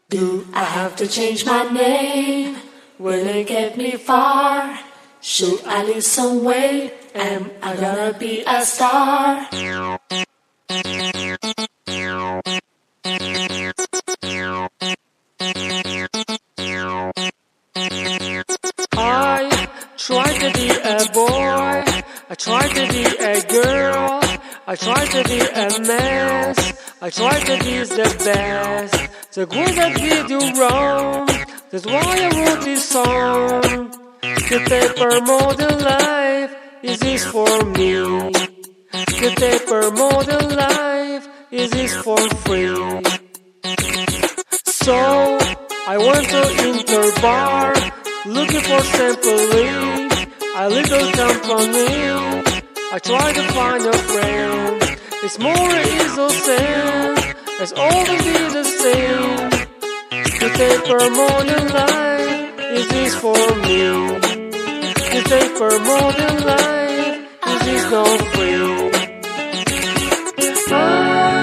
Do I have to change my name? Will it get me far? Should I lose some weight? Am I gonna be a star? I try to be a boy, I try to be a girl, I try to be a mess, I try to be the best. The good that we do wrong, that's why I wrote this song. The paper model life is this for me. The paper model life is this for free. So I went to Interbar, looking for simply a little company. I try to find a friend. It's more innocent, it's all to be the same. The paper model life is this for me. The paper model life is this not free.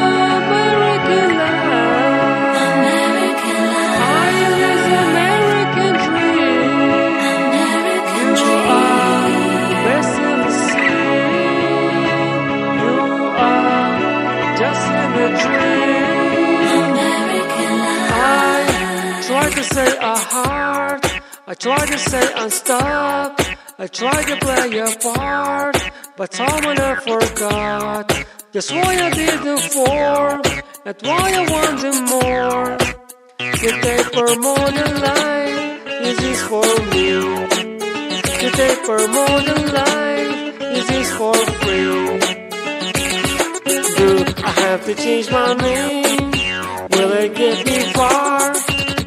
American life, I live American dream. You are best in the sea. You are just in the dream. I try to say a heart, I try to say unstop, I try to play a part, but someone I forgot. That's why I did the four, that's why I wanted more. The paper model life is this for me. The paper model life is this for free. Do I have to change my name? Will it get me far?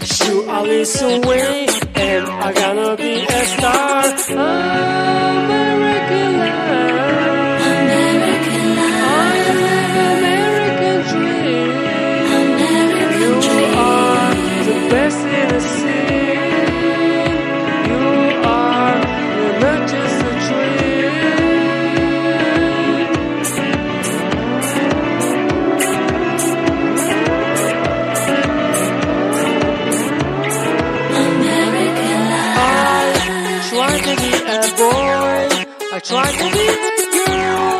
Should I listen away? Am I gonna be a star? American life, I live American dream. You are the best in the scene. You are, you're not just a dream. I try to be a boy, I try to be a girl,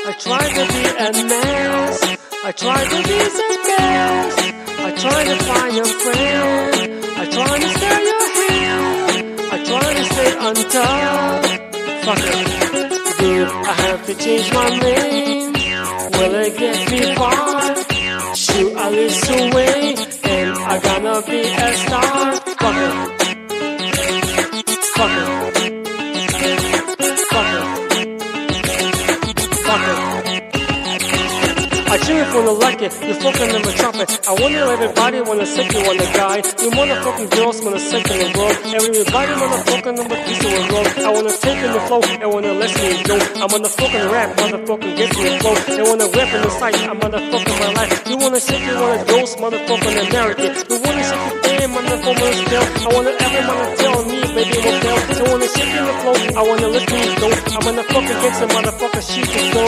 I try to be a mess, I try to be the best, I try to find a friend, I try to stay your hand, I try to stay on top. Fuck it, do I have to change my name? Will it get me far? Should I listen away? Am I gonna be a star? Fuck it. Fuck it. Fuck it. Fuck it. I cheer for the like it, you fucking never chop it. I wonder everybody wanna sick you on the guy. You motherfucking girls wanna sick in the world. Everybody motherfucking number piece of the world. I wanna take in the flow, I wanna listen to go. I'm on the fucking rap, motherfucking get in the flow. They wanna rap in the sight, I'm motherfucking my life. You wanna sick you wanna ghost, motherfucking American. You wanna sick you damn, motherfucking still. I wanna everyone to tell me, baby, what tell. You wanna sick in the flow, I wanna listen to go. I'm on the fucking get some motherfucking shit to go.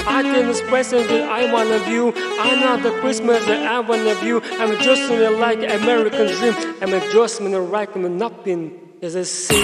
I didn't express it that I want of you. I'm not the Christmas that I want of you. I'm just in the like American dream. I'm just in the right and nothing is a sin.